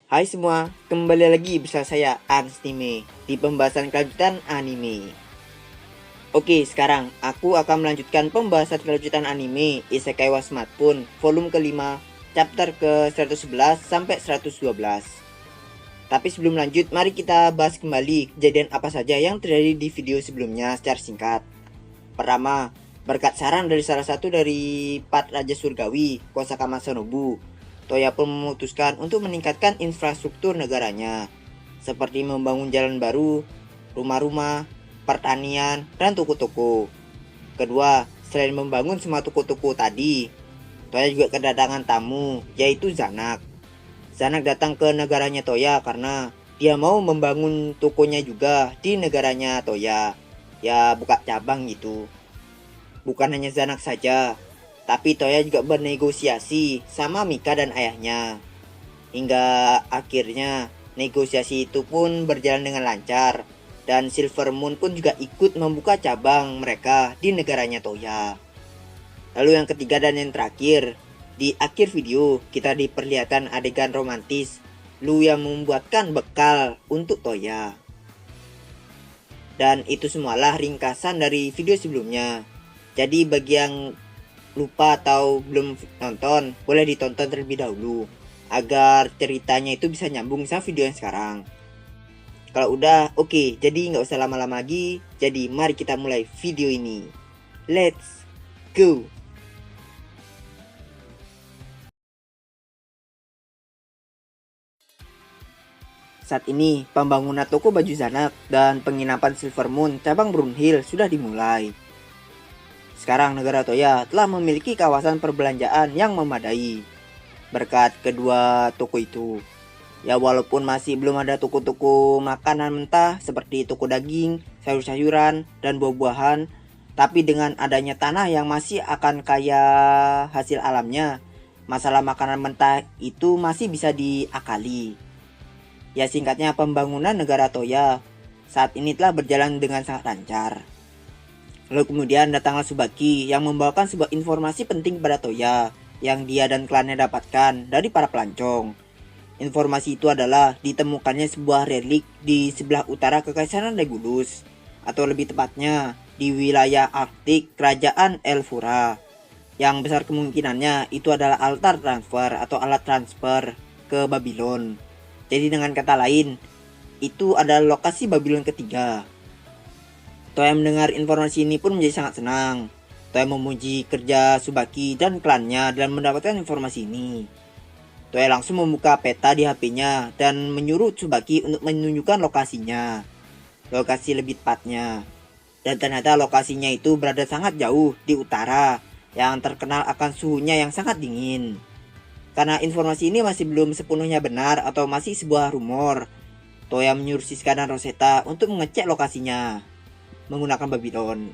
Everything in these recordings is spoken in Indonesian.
Hai semua, kembali lagi bersama saya Anstime di pembahasan kelanjutan anime. Oke, sekarang aku akan melanjutkan pembahasan kelanjutan anime Isekai wa Smartphone volume kelima, chapter ke 111 sampai 112. Tapi sebelum lanjut, mari kita bahas kembali kejadian apa saja yang terjadi di video sebelumnya secara singkat. Pertama, berkat saran dari salah satu dari 4 Raja Surgawi, Kosaka Masanobu, Toya pun memutuskan untuk meningkatkan infrastruktur negaranya, seperti membangun jalan baru, rumah-rumah, pertanian, dan toko-toko. Kedua, selain membangun semua toko-toko tadi, Toya juga kedatangan tamu, yaitu Zanak. Zanak datang ke negaranya Toya karena dia mau membangun tokonya juga di negaranya Toya. Ya, buka cabang gitu. Bukan hanya Zanak saja, tapi Toya juga bernegosiasi sama Mika dan ayahnya. Hingga akhirnya negosiasi itu pun berjalan dengan lancar. Dan Silver Moon pun juga ikut membuka cabang mereka di negaranya Toya. Lalu yang ketiga dan yang terakhir, di akhir video kita diperlihatkan adegan romantis Lu yang membuatkan bekal untuk Toya. Dan itu semualah ringkasan dari video sebelumnya. Jadi bagi yang lupa atau belum nonton, boleh ditonton terlebih dahulu agar ceritanya itu bisa nyambung sama video yang sekarang. Kalau udah oke, jadi nggak usah lama-lama lagi. Jadi mari kita mulai video ini. Let's go. Saat ini, pembangunan toko baju Zanak dan penginapan Silver Moon cabang Brunhill sudah dimulai. Sekarang negara Toya telah memiliki kawasan perbelanjaan yang memadai berkat kedua toko itu. Ya walaupun masih belum ada toko-toko makanan mentah seperti toko daging, sayur-sayuran, dan buah-buahan, tapi dengan adanya tanah yang masih akan kaya hasil alamnya, masalah makanan mentah itu masih bisa diakali. Ya singkatnya pembangunan negara Toya saat ini telah berjalan dengan sangat lancar. Lalu kemudian datanglah Tsubaki yang membawakan sebuah informasi penting kepada Toya yang dia dan klannya dapatkan dari para pelancong. Informasi itu adalah ditemukannya sebuah relik di sebelah utara Kekaisaran Regulus, atau lebih tepatnya di wilayah Arktik Kerajaan Elfura. Yang besar kemungkinannya itu adalah altar transfer atau alat transfer ke Babylon. Jadi dengan kata lain, itu adalah lokasi Babylon ketiga. Toya mendengar informasi ini pun menjadi sangat senang. Toya memuji kerja Tsubaki dan klannya dalam mendapatkan informasi ini. Toya langsung membuka peta di HP-nya dan menyuruh Tsubaki untuk menunjukkan lokasinya. Lokasi lebih tepatnya. Dan ternyata lokasinya itu berada sangat jauh di utara, yang terkenal akan suhunya yang sangat dingin. Karena informasi ini masih belum sepenuhnya benar atau masih sebuah rumor, Toya menyuruh Shiska dan Rosetta untuk mengecek lokasinya menggunakan Babylon.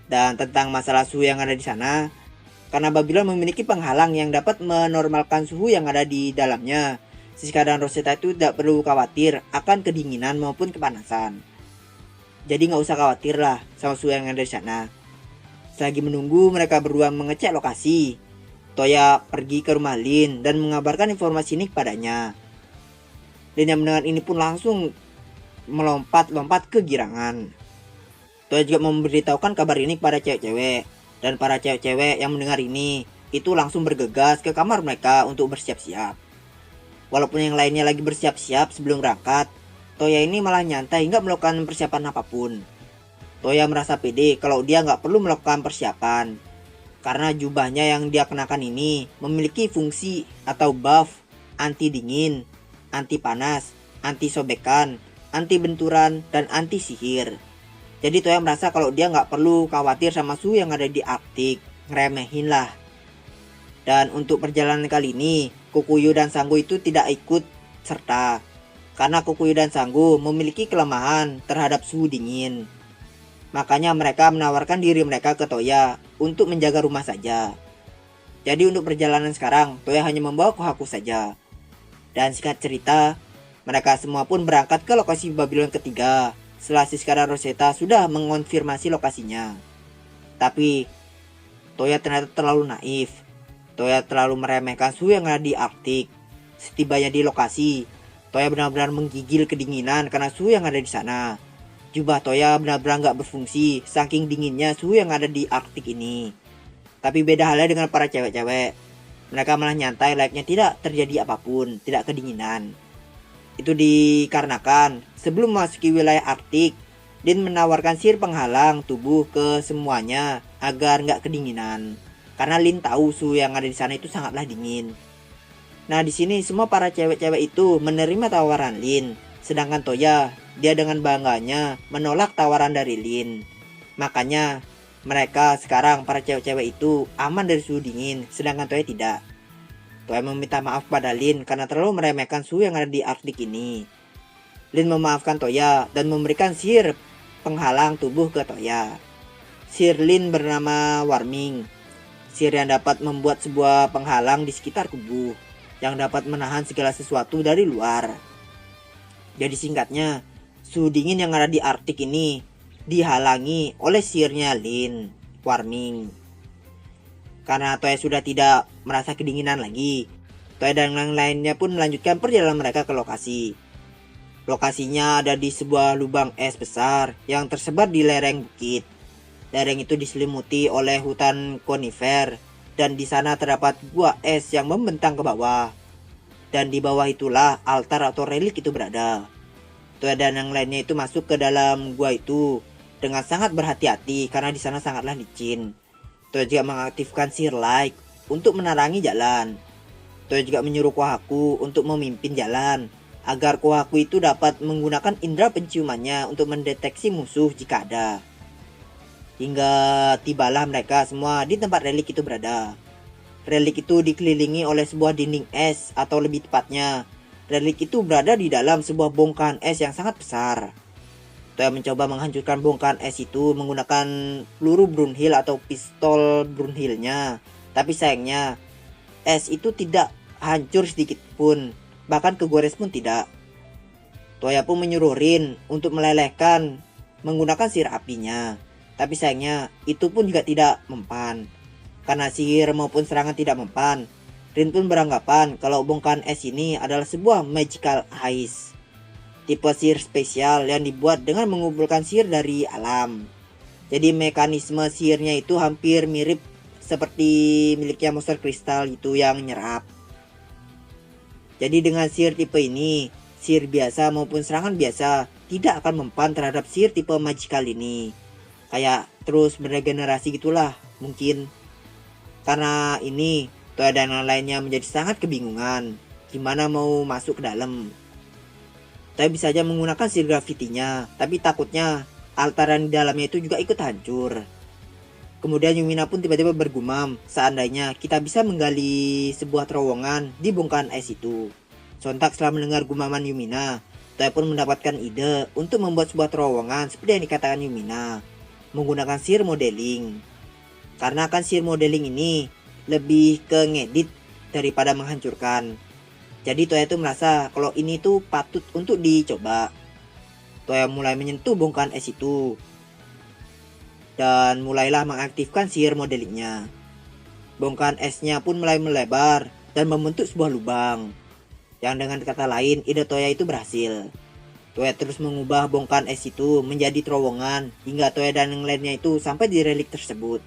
Dan tentang masalah suhu yang ada di sana, karena Babylon memiliki penghalang yang dapat menormalkan suhu yang ada di dalamnya, Shiska dan Rosetta itu tidak perlu khawatir akan kedinginan maupun kepanasan. Jadi nggak usah khawatir lah sama suhu yang ada di sana. Selagi menunggu mereka berdua mengecek lokasi, Toya pergi ke rumah Lin dan mengabarkan informasi ini kepadanya. Lin yang mendengar ini pun langsung melompat-lompat ke girangan. Toya juga memberitahukan kabar ini kepada cewek-cewek, dan para cewek-cewek yang mendengar ini itu langsung bergegas ke kamar mereka untuk bersiap-siap. Walaupun yang lainnya lagi bersiap-siap sebelum berangkat, Toya ini malah nyantai nggak melakukan persiapan apapun. Toya merasa pede kalau dia nggak perlu melakukan persiapan, karena jubahnya yang dia kenakan ini memiliki fungsi atau buff anti dingin, anti panas, anti sobekan, anti benturan, dan anti sihir. Jadi Toya merasa kalau dia nggak perlu khawatir sama suhu yang ada di Arktik, ngeremehin lah. Dan untuk perjalanan kali ini, Kokuyo dan Sanggo itu tidak ikut serta, karena Kokuyo dan Sanggo memiliki kelemahan terhadap suhu dingin. Makanya mereka menawarkan diri mereka ke Toya untuk menjaga rumah saja. Jadi untuk perjalanan sekarang, Toya hanya membawa Kohaku saja. Dan singkat cerita, mereka semua pun berangkat ke lokasi Babylon ketiga setelah Shiska dan Rosetta sudah mengonfirmasi lokasinya. Tapi Toya ternyata terlalu naif. Toya terlalu meremehkan suhu yang ada di Arktik. Setibanya di lokasi, Toya benar-benar menggigil kedinginan karena suhu yang ada di sana. Jubah Toya benar-benar nggak berfungsi, saking dinginnya suhu yang ada di Arktik ini. Tapi beda halnya dengan para cewek-cewek. Mereka malah nyantai layaknya tidak terjadi apapun, tidak kedinginan. Itu dikarenakan sebelum memasuki wilayah Arktik, Lin menawarkan sihir penghalang tubuh ke semuanya agar nggak kedinginan. Karena Lin tahu suhu yang ada di sana itu sangatlah dingin. Nah, di sini semua para cewek-cewek itu menerima tawaran Lin, sedangkan Toya dia dengan bangganya menolak tawaran dari Lin. Makanya mereka sekarang para cewek-cewek itu aman dari suhu dingin, sedangkan Toya tidak. Toya meminta maaf pada Lin karena terlalu meremehkan suhu yang ada di Arktik ini. Lin memaafkan Toya dan memberikan sihir penghalang tubuh ke Toya. Sihir Lin bernama Warming. Sihir yang dapat membuat sebuah penghalang di sekitar tubuh yang dapat menahan segala sesuatu dari luar. Jadi singkatnya, suhu dingin yang ada di Arktik ini dihalangi oleh sihirnya Lin, Warming. Karena Toya sudah tidak merasa kedinginan lagi, Toya dan yang lainnya pun melanjutkan perjalanan mereka ke lokasi. Lokasinya ada di sebuah lubang es besar yang tersebar di lereng bukit. Lereng itu diselimuti oleh hutan konifer dan di sana terdapat gua es yang membentang ke bawah. Dan di bawah itulah altar atau relik itu berada. Toya dan yang lainnya itu masuk ke dalam gua itu dengan sangat berhati-hati karena di sana sangatlah licin. Toya juga mengaktifkan sihir light untuk menerangi jalan. Toya juga menyuruh Kohaku untuk memimpin jalan agar Kohaku itu dapat menggunakan indera penciumannya untuk mendeteksi musuh jika ada. Hingga tibalah mereka semua di tempat relik itu berada. Relik itu dikelilingi oleh sebuah dinding es, atau lebih tepatnya, relik itu berada di dalam sebuah bongkahan es yang sangat besar. Toya mencoba menghancurkan bongkahan es itu menggunakan peluru Brunhild atau pistol Brunhildnya. Tapi sayangnya, es itu tidak hancur sedikit pun. Bahkan kegores pun tidak. Toya pun menyuruh Rin untuk melelehkan menggunakan sihir apinya. Tapi sayangnya itu pun juga tidak mempan. Karena sihir maupun serangan tidak mempan, Rin pun beranggapan kalau bongkahan es ini adalah sebuah magical ice. Tipe sihir spesial yang dibuat dengan mengumpulkan sihir dari alam. Jadi mekanisme sihirnya itu hampir mirip seperti miliknya monster kristal itu yang nyerap. Jadi dengan sihir tipe ini, sihir biasa maupun serangan biasa tidak akan mempan terhadap sihir tipe magical ini. Kayak terus beregenerasi gitulah mungkin. Karena ini, Toya dan yang lainnya menjadi sangat kebingungan gimana mau masuk ke dalam. Toya bisa saja menggunakan sihir gravitinya, tapi takutnya altar yang di dalamnya itu juga ikut hancur. Kemudian Yumina pun tiba-tiba bergumam, seandainya kita bisa menggali sebuah terowongan di bongkahan es itu. Sontak setelah mendengar gumaman Yumina, Toya pun mendapatkan ide untuk membuat sebuah terowongan seperti yang dikatakan Yumina, menggunakan sihir modeling. Karena kan sihir modeling ini lebih ke ngedit daripada menghancurkan. Jadi Toya itu merasa kalau ini tuh patut untuk dicoba. Toya mulai menyentuh bongkahan es itu dan mulailah mengaktifkan sihir modelingnya. Bongkahan esnya pun mulai melebar dan membentuk sebuah lubang. Yang dengan kata lain, ide Toya itu berhasil. Toya terus mengubah bongkahan es itu menjadi terowongan hingga Toya dan yang lainnya itu sampai di relik tersebut.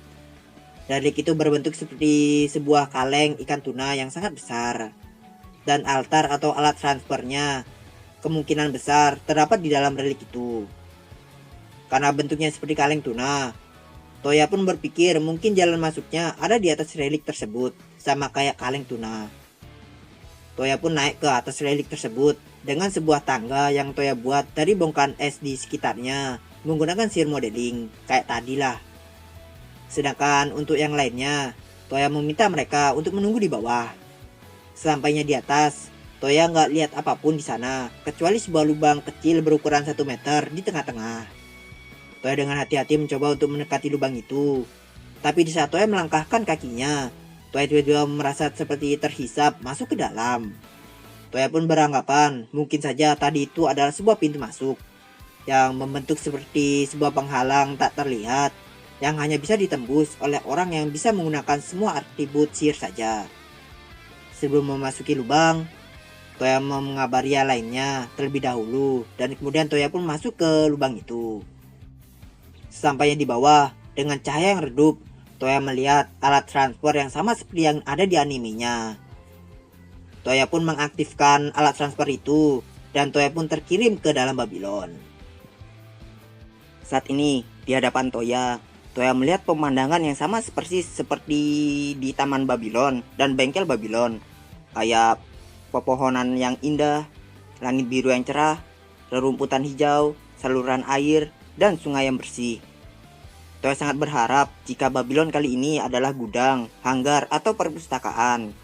Relik itu berbentuk seperti sebuah kaleng ikan tuna yang sangat besar. Dan altar atau alat transfernya kemungkinan besar terdapat di dalam relik itu. Karena bentuknya seperti kaleng tuna, Toya pun berpikir mungkin jalan masuknya ada di atas relik tersebut, sama kayak kaleng tuna. Toya pun naik ke atas relik tersebut dengan sebuah tangga yang Toya buat dari bongkahan es di sekitarnya menggunakan sihir modeling, kayak tadi lah. Sedangkan untuk yang lainnya, Toya meminta mereka untuk menunggu di bawah. Sesampainya di atas, Toya nggak lihat apapun di sana, kecuali sebuah lubang kecil berukuran 1 meter di tengah-tengah. Toya dengan hati-hati mencoba untuk mendekati lubang itu. Tapi di saat Toya melangkahkan kakinya, Toya tiba-tiba merasa seperti terhisap masuk ke dalam. Toya pun beranggapan mungkin saja tadi itu adalah sebuah pintu masuk yang membentuk seperti sebuah penghalang tak terlihat yang hanya bisa ditembus oleh orang yang bisa menggunakan semua atribut sihir saja. Sebelum memasuki lubang, Toya mengabari yang lainnya terlebih dahulu dan kemudian Toya pun masuk ke lubang itu. Sesampainya di bawah, dengan cahaya yang redup, Toya melihat alat transfer yang sama seperti yang ada di animenya. Toya pun mengaktifkan alat transfer itu dan Toya pun terkirim ke dalam Babylon. Saat ini di hadapan Toya melihat pemandangan yang sama seperti di Taman Babylon dan bengkel Babylon. Kayak pepohonan yang indah, langit biru yang cerah, rerumputan hijau, saluran air, dan sungai yang bersih. Toya sangat berharap jika Babylon kali ini adalah gudang, hanggar, atau perpustakaan.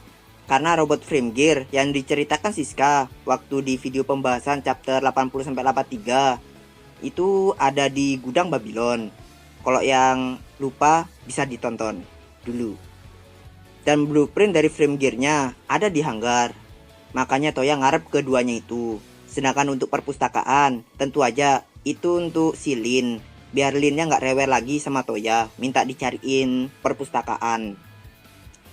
Karena robot frame gear yang diceritakan Siska waktu di video pembahasan chapter 80-83 itu ada di gudang Babylon. Kalau yang lupa bisa ditonton dulu. Dan blueprint dari frame gearnya ada di hanggar. Makanya Toya ngarep keduanya itu. Sedangkan untuk perpustakaan, tentu aja itu untuk si Lin. Biar Linnya nggak rewel lagi sama Toya, minta dicariin perpustakaan.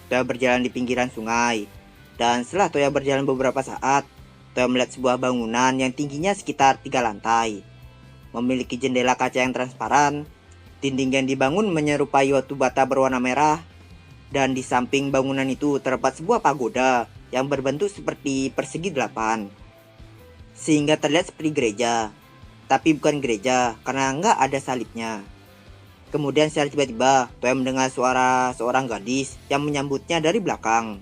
Toya berjalan di pinggiran sungai. Dan setelah Toya berjalan beberapa saat, Toya melihat sebuah bangunan yang tingginya sekitar 3 lantai. Memiliki jendela kaca yang transparan, dinding yang dibangun menyerupai batu bata berwarna merah, dan di samping bangunan itu terdapat sebuah pagoda yang berbentuk seperti persegi 8, sehingga terlihat seperti gereja, tapi bukan gereja karena nggak ada salibnya. Kemudian secara tiba-tiba Toya mendengar suara seorang gadis yang menyambutnya dari belakang.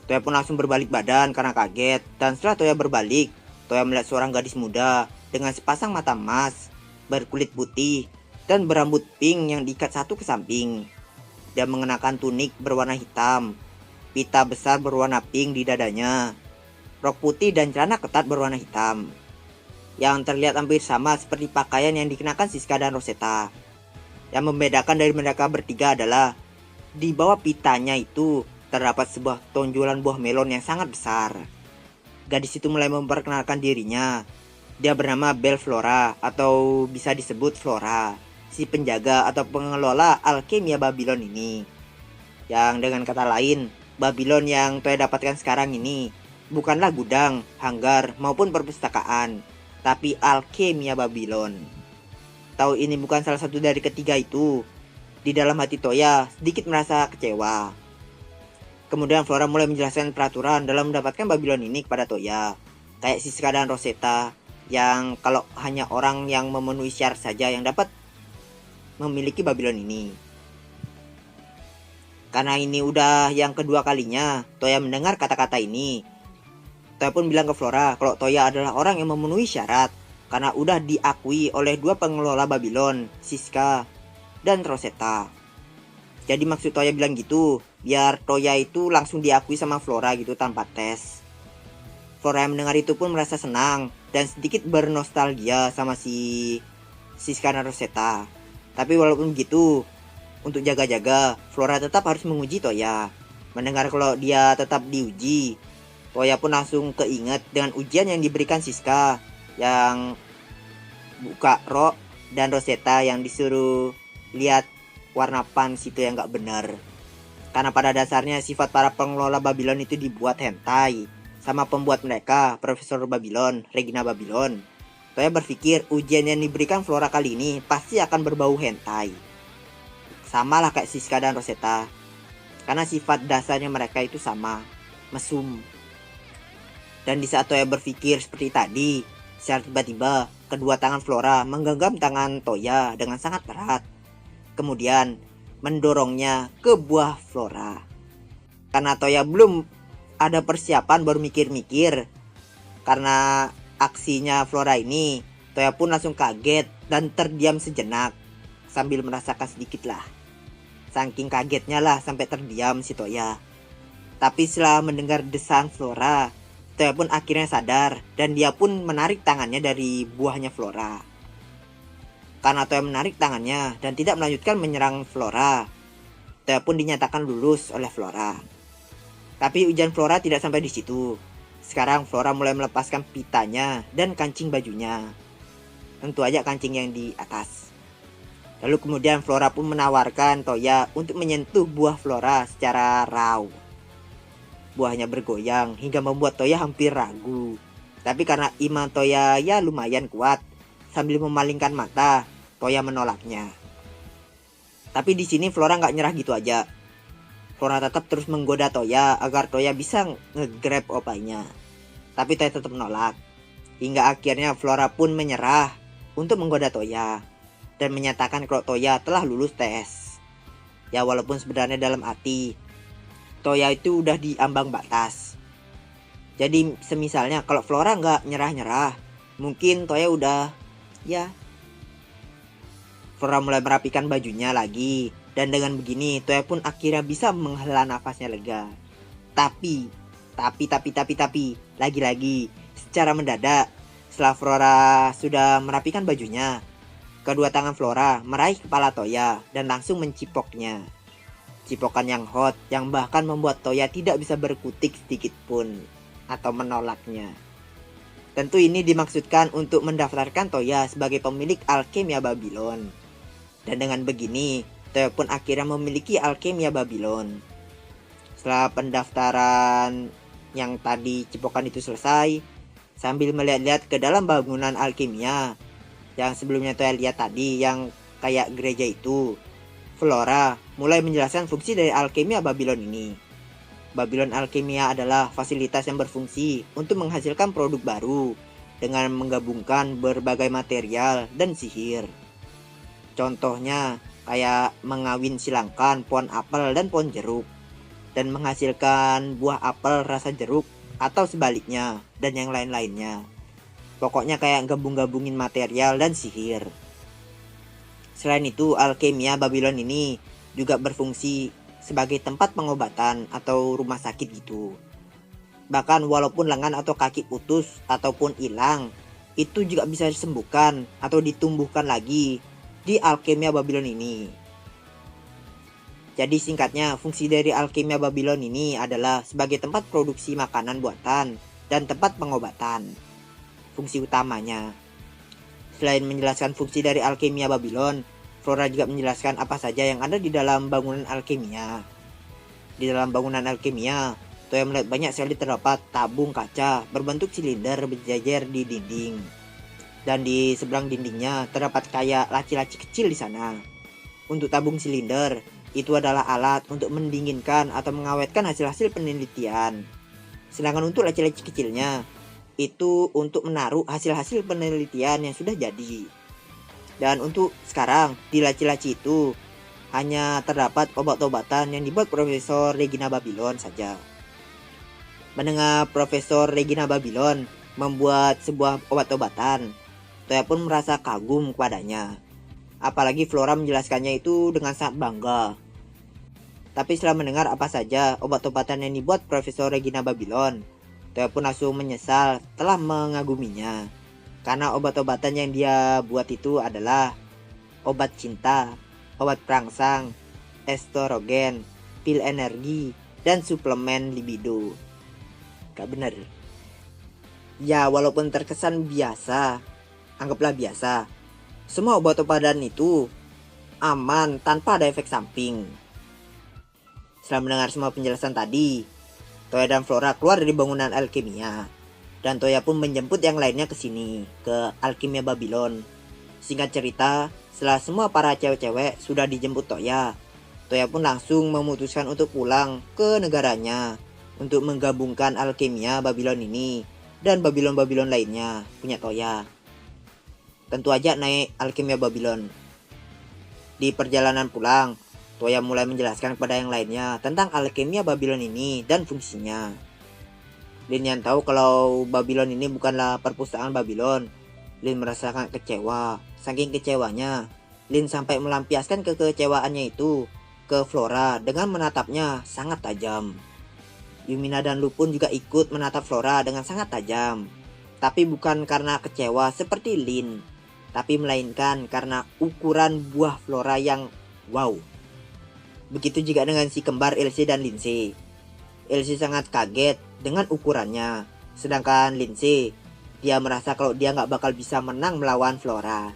Toya pun langsung berbalik badan karena kaget, dan setelah Toya berbalik, Toya melihat seorang gadis muda dengan sepasang mata emas, berkulit putih, dan berambut pink yang diikat satu ke samping. Dia mengenakan tunik berwarna hitam, pita besar berwarna pink di dadanya, rok putih dan celana ketat berwarna hitam, yang terlihat hampir sama seperti pakaian yang dikenakan Siska dan Rosetta. Yang membedakan dari mereka bertiga adalah di bawah pitanya itu terdapat sebuah tonjolan buah melon yang sangat besar. Gadis itu mulai memperkenalkan dirinya. Dia bernama Belle Flora atau bisa disebut Flora, si penjaga atau pengelola alkemia Babylon ini. Yang dengan kata lain, Babylon yang Toya dapatkan sekarang ini bukanlah gudang, hanggar, maupun perpustakaan, tapi alkemia Babylon. Tahu ini bukan salah satu dari ketiga itu. Di dalam hati Toya sedikit merasa kecewa. Kemudian Flora mulai menjelaskan peraturan dalam mendapatkan Babylon ini kepada Toya. Kayak Siska dan Rosetta, yang kalau hanya orang yang memenuhi syarat saja yang dapat memiliki Babylon ini. Karena ini udah yang kedua kalinya Toya mendengar kata-kata ini. Toya pun bilang ke Flora kalau Toya adalah orang yang memenuhi syarat, karena udah diakui oleh dua pengelola Babylon, Siska dan Rosetta. Jadi maksud Toya bilang gitu, biar Toya itu langsung diakui sama Flora gitu tanpa tes. Flora yang mendengar itu pun merasa senang dan sedikit bernostalgia sama si Siska dan Rosetta. Tapi walaupun begitu, untuk jaga-jaga, Flora tetap harus menguji Toya. Mendengar kalau dia tetap diuji, Toya pun langsung keinget dengan ujian yang diberikan Siska, yang buka rok, dan Rosetta yang disuruh lihat warna pants itu yang gak benar. Karena pada dasarnya sifat para pengelola Babylon itu dibuat hentai sama pembuat mereka, Profesor Babylon, Regina Babylon. Toya berpikir ujian yang diberikan Flora kali ini pasti akan berbau hentai. Sama lah kayak Siska dan Rosetta, karena sifat dasarnya mereka itu sama, mesum. Dan di saat Toya berpikir seperti tadi, secara tiba-tiba kedua tangan Flora menggenggam tangan Toya dengan sangat erat. Kemudian mendorongnya ke buah Flora. Karena Toya belum ada persiapan, baru mikir-mikir. Karena aksinya Flora ini, Toya pun langsung kaget dan terdiam sejenak sambil merasakan sedikit lah. Saking kagetnya lah sampai terdiam si Toya. Tapi setelah mendengar desahan Flora, Toya pun akhirnya sadar dan dia pun menarik tangannya dari buahnya Flora. Karena Toya menarik tangannya dan tidak melanjutkan menyerang Flora, Toya pun dinyatakan lulus oleh Flora. Tapi ujian Flora tidak sampai di situ. Sekarang Flora mulai melepaskan pitanya dan kancing bajunya. Tentu aja kancing yang di atas. Lalu kemudian Flora pun menawarkan Toya untuk menyentuh buah Flora secara raw. Buahnya bergoyang hingga membuat Toya hampir ragu. Tapi karena iman Toya ya lumayan kuat, sambil memalingkan mata, Toya menolaknya. Tapi di sini Flora nggak nyerah gitu aja. Flora tetap terus menggoda Toya agar Toya bisa nge-grab opainya. Tapi Toya tetap menolak. Hingga akhirnya Flora pun menyerah untuk menggoda Toya dan menyatakan kalau Toya telah lulus tes. Ya walaupun sebenarnya dalam hati Toya itu udah di ambang batas. Jadi semisalnya kalau Flora nggak nyerah-nyerah, mungkin Toya udah ya. Flora mulai merapikan bajunya lagi, dan dengan begini Toya pun akhirnya bisa menghela nafasnya lega. Tapi, lagi-lagi, secara mendadak, setelah Flora sudah merapikan bajunya, kedua tangan Flora meraih kepala Toya dan langsung mencipoknya. Cipokan yang hot yang bahkan membuat Toya tidak bisa berkutik sedikit pun atau menolaknya. Tentu ini dimaksudkan untuk mendaftarkan Toya sebagai pemilik Alkemia Babylon. Dan dengan begini, Toya pun akhirnya memiliki Alkemia Babylon. Setelah pendaftaran yang tadi cipokan itu selesai, sambil melihat-lihat ke dalam bangunan alkimia yang sebelumnya Toya lihat tadi yang kayak gereja itu, Flora mulai menjelaskan fungsi dari Alkemia Babylon ini. Babylon Alkemia adalah fasilitas yang berfungsi untuk menghasilkan produk baru dengan menggabungkan berbagai material dan sihir. Contohnya kayak mengawin silangkan pohon apel dan pohon jeruk, dan menghasilkan buah apel rasa jeruk atau sebaliknya, dan yang lain-lainnya. Pokoknya kayak gabung-gabungin material dan sihir. Selain itu, Alkemia Babylon ini juga berfungsi sebagai tempat pengobatan atau rumah sakit gitu. Bahkan walaupun lengan atau kaki putus ataupun hilang, itu juga bisa disembuhkan atau ditumbuhkan lagi di Alkemia Babylon ini. Jadi singkatnya, fungsi dari Alkemia Babylon ini adalah sebagai tempat produksi makanan buatan dan tempat pengobatan. Fungsi utamanya. Selain menjelaskan fungsi dari Alkemia Babylon, Flora juga menjelaskan apa saja yang ada di dalam bangunan alkimia. Di dalam bangunan alkimia, Toya melihat banyak sekali terdapat tabung kaca berbentuk silinder berjajar di dinding. Dan di seberang dindingnya terdapat kayak laci-laci kecil di sana. Untuk tabung silinder, itu adalah alat untuk mendinginkan atau mengawetkan hasil-hasil penelitian. Sedangkan untuk laci-laci kecilnya, itu untuk menaruh hasil-hasil penelitian yang sudah jadi. Dan untuk sekarang, di laci-laci itu hanya terdapat obat-obatan yang dibuat Profesor Regina Babylon saja. Mendengar Profesor Regina Babylon membuat sebuah obat-obatan, Toya pun merasa kagum kepadanya. Apalagi Flora menjelaskannya itu dengan sangat bangga. Tapi setelah mendengar apa saja obat-obatan yang dibuat Profesor Regina Babylon, Toya pun langsung menyesal telah mengaguminya. Karena obat-obatan yang dia buat itu adalah obat cinta, obat perangsang, estrogen, pil energi, dan suplemen libido. Gak bener. Ya walaupun terkesan biasa, anggaplah biasa. Semua obat-obatan itu aman tanpa ada efek samping. Setelah mendengar semua penjelasan tadi, Toya dan Flora keluar dari bangunan alkimia. Dan Toya pun menjemput yang lainnya ke sini, ke Alkemia Babylon. Singkat cerita, setelah semua para cewek-cewek sudah dijemput Toya, Toya pun langsung memutuskan untuk pulang ke negaranya untuk menggabungkan Alkemia Babylon ini dan Babylon-Babylon lainnya punya Toya. Tentu aja naik Alkemia Babylon. Di perjalanan pulang, Toya mulai menjelaskan kepada yang lainnya tentang Alkemia Babylon ini dan fungsinya. Lin yang tahu kalau Babylon ini bukanlah perpustakaan Babylon. Lin merasakan kecewa. Saking kecewanya, Lin sampai melampiaskan kekecewaannya itu ke Flora dengan menatapnya sangat tajam. Yumina dan Lu pun juga ikut menatap Flora dengan sangat tajam. Tapi bukan karena kecewa seperti Lin, tapi melainkan karena ukuran buah Flora yang wow. Begitu juga dengan si kembar Elsie dan Lindsay. Elsie sangat kaget dengan ukurannya, sedangkan Lindsay, dia merasa kalau dia nggak bakal bisa menang melawan Flora.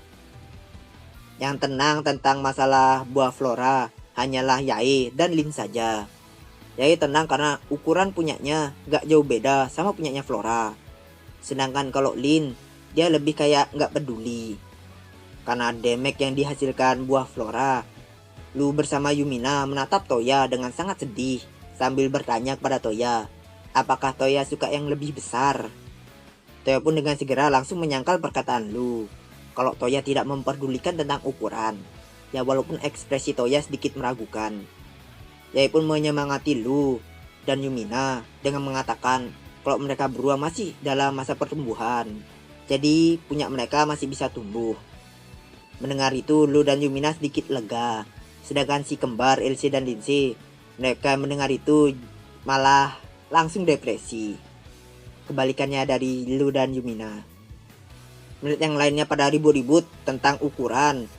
Yang tenang tentang masalah buah Flora hanyalah Yae dan Lin saja. Yai tenang karena ukuran punyanya gak jauh beda sama punyanya Flora. Sedangkan kalau Lin, dia lebih kayak gak peduli. Karena damage yang dihasilkan buah Flora, Lu bersama Yumina menatap Toya dengan sangat sedih sambil bertanya kepada Toya, apakah Toya suka yang lebih besar? Toya pun dengan segera langsung menyangkal perkataan Lu, kalau Toya tidak memperdulikan tentang ukuran. Ya walaupun ekspresi Toya sedikit meragukan. Yai pun menyemangati Lu dan Yumina dengan mengatakan kalau mereka berdua masih dalam masa pertumbuhan. Jadi punya mereka masih bisa tumbuh. Mendengar itu Lu dan Yumina sedikit lega. Sedangkan si kembar Elsie dan Lindsay, mereka mendengar itu malah langsung depresi. Kebalikannya dari Lu dan Yumina. Menurut yang lainnya pada ribut-ribut tentang ukuran,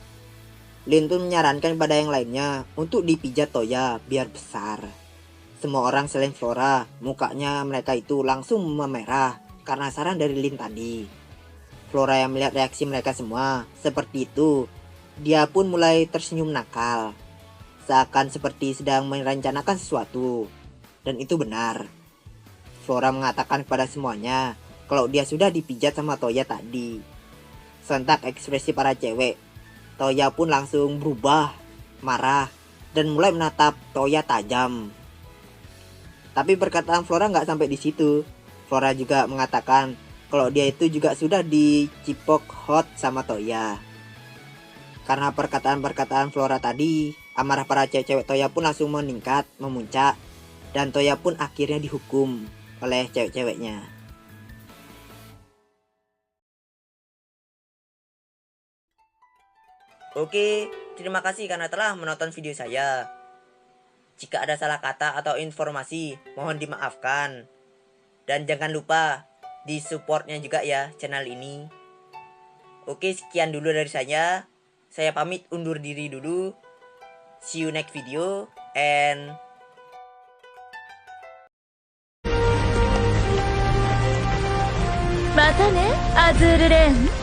Lin pun menyarankan pada yang lainnya untuk dipijat Toya biar besar. Semua orang selain Flora, mukanya mereka itu langsung memerah karena saran dari Lin tadi. Flora yang melihat reaksi mereka semua seperti itu, dia pun mulai tersenyum nakal. Seakan seperti sedang merencanakan sesuatu. Dan itu benar. Flora mengatakan kepada semuanya kalau dia sudah dipijat sama Toya tadi. Sontak ekspresi para cewek, Toya pun langsung berubah, marah, dan mulai menatap Toya tajam. Tapi perkataan Flora nggak sampai di situ. Flora juga mengatakan kalau dia itu juga sudah dicipok hot sama Toya. Karena perkataan-perkataan Flora tadi, amarah para cewek-cewek Toya pun langsung meningkat, memuncak, dan Toya pun akhirnya dihukum oleh cewek-ceweknya. Oke, terima kasih karena telah menonton video saya. Jika ada salah kata atau informasi, mohon dimaafkan. Dan jangan lupa di supportnya juga ya channel ini. Oke, sekian dulu dari saya. Saya pamit undur diri dulu. See you next video and またね、アズールレーン。